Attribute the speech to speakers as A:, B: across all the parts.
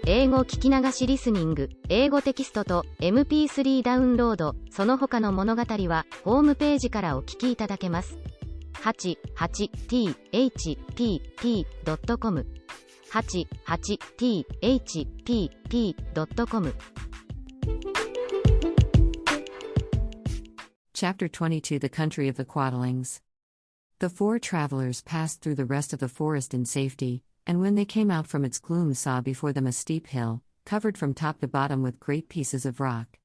A: 英語聞き流しリスニング、英語テキストと MP3 ダウンロード、その他の物語はホームページからお聞きいただけます。88thpp.com 88thpp.com
B: Chapter 22 The Country of the Quadlings. The four travelers passed through the rest of the forest in safety, and when they came out from its gloom saw before them a steep hill, covered from top to bottom with great pieces of rock.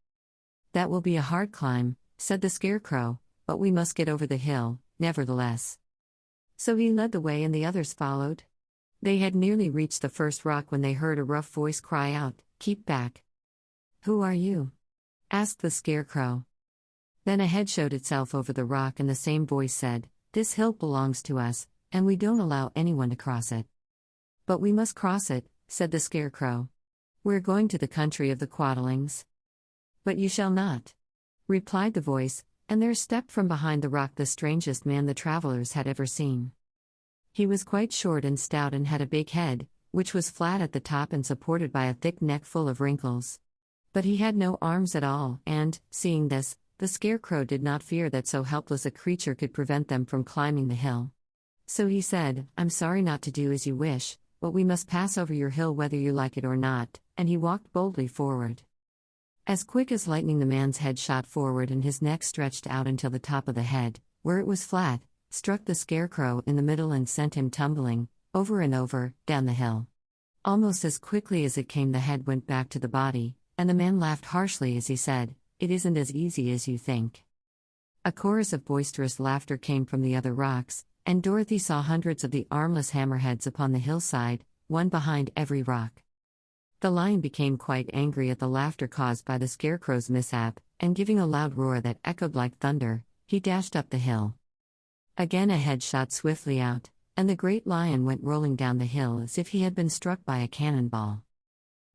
B: "That will be a hard climb," said the Scarecrow, "but we must get over the hill, nevertheless." So he led the way and the others followed. They had nearly reached the first rock when they heard a rough voice cry out, "Keep back." "Who are you?" asked the Scarecrow. Then a head showed itself over the rock and the same voice said, "This hill belongs to us, and we don't allow anyone to cross it." "But we must cross it," said the Scarecrow. "We're going to the country of the Quadlings." "But you shall not," replied the voice, and there stepped from behind the rock the strangest man the travelers had ever seen. He was quite short and stout and had a big head, which was flat at the top and supported by a thick neck full of wrinkles. But he had no arms at all, and, seeing this, the Scarecrow did not fear that so helpless a creature could prevent them from climbing the hill. So he said, "I'm sorry not to do as you wish, but we must pass over your hill whether you like it or not," and he walked boldly forward. As quick as lightning the man's head shot forward and his neck stretched out until the top of the head, where it was flat, struck the Scarecrow in the middle and sent him tumbling, over and over, down the hill. Almost as quickly as it came the head went back to the body, and the man laughed harshly as he said, "It isn't as easy as you think." A chorus of boisterous laughter came from the other rocks, and Dorothy saw hundreds of the armless hammerheads upon the hillside, one behind every rock. The lion became quite angry at the laughter caused by the Scarecrow's mishap, and giving a loud roar that echoed like thunder, he dashed up the hill. Again a head shot swiftly out, and the great lion went rolling down the hill as if he had been struck by a cannonball.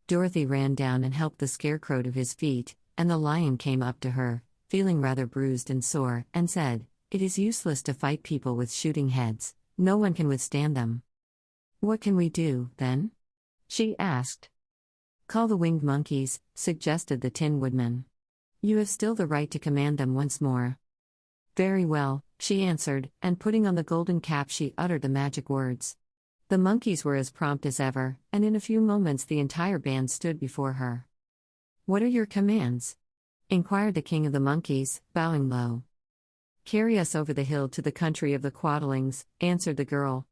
B: Dorothy ran down and helped the Scarecrow to his feet, and the lion came up to her, feeling rather bruised and sore, and said, "It is useless to fight people with shooting heads, no one can withstand them." "What can we do, then?" she asked. "Call the winged monkeys," suggested the Tin Woodman. "You have still the right to command them once more." "Very well," she answered, and putting on the golden cap she uttered the magic words. The monkeys were as prompt as ever, and in a few moments the entire band stood before her. "What are your commands?" inquired the king of the monkeys, bowing low. "Carry us over the hill to the country of the Quadlings," answered the girl.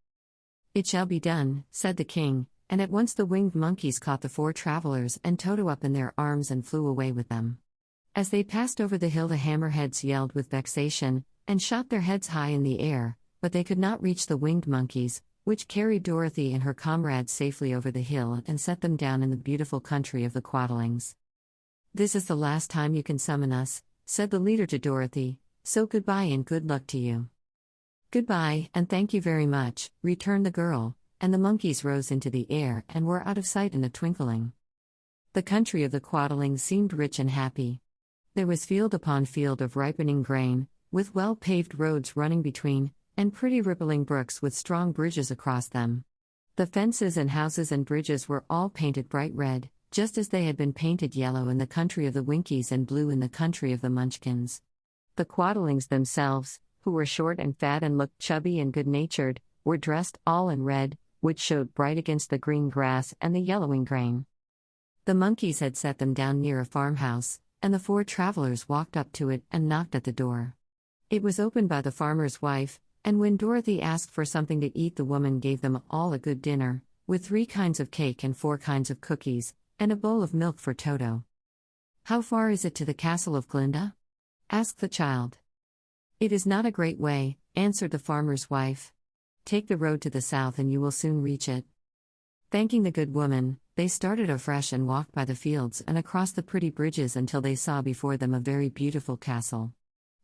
B: "It shall be done," said the king, and at once the winged monkeys caught the four travelers and Toto up in their arms and flew away with them. As they passed over the hill the hammerheads yelled with vexation, and shot their heads high in the air, but they could not reach the winged monkeys, which carried Dorothy and her comrades safely over the hill and set them down in the beautiful country of the Quadlings. "This is the last time you can summon us," said the leader to Dorothy, "so goodbye and good luck to you." "Goodbye, and thank you very much," returned the girl, and the monkeys rose into the air and were out of sight in a twinkling. The country of the Quadlings seemed rich and happy. There was field upon field of ripening grain, with well-paved roads running between, and pretty rippling brooks with strong bridges across them. The fences and houses and bridges were all painted bright red, just as they had been painted yellow in the country of the Winkies and blue in the country of the Munchkins. The Quadlings themselves, who were short and fat and looked chubby and good-natured, were dressed all in red, which showed bright against the green grass and the yellowing grain. The monkeys had set them down near a farmhouse, and the four travelers walked up to it and knocked at the door. It was opened by the farmer's wife, and when Dorothy asked for something to eat the woman gave them all a good dinner, with 3 kinds of cake and 4 kinds of cookies, and a bowl of milk for Toto. "How far is it to the castle of Glinda?" asked the child. "It is not a great way," answered the farmer's wife. "Take the road to the south and you will soon reach it." Thanking the good woman, they started afresh and walked by the fields and across the pretty bridges until they saw before them a very beautiful castle.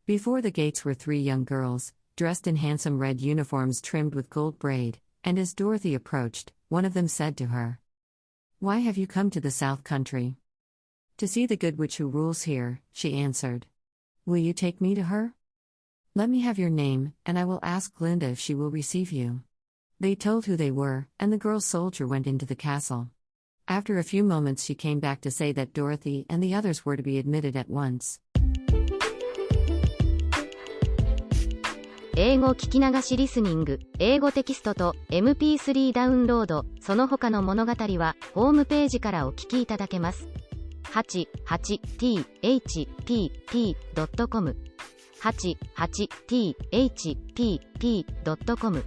B: Before the gates were 3 young girls, dressed in handsome red uniforms trimmed with gold braid, and as Dorothy approached, one of them said to her, "Why have you come to the South Country?" "To see the good witch who rules here," she answered. "Will you take me to her?" "Let me have your name, and I will ask Glinda if she will receive you." They told who they were, and the girl soldier went into the castle. After a few moments, she came back to say that Dorothy and the others were to be admitted at once.
A: 英語聞き流しリスニング、英語テキストと MP3 ダウンロード、その他の物語はホームページからお聞きいただけます。88thpp.com 88thpp.com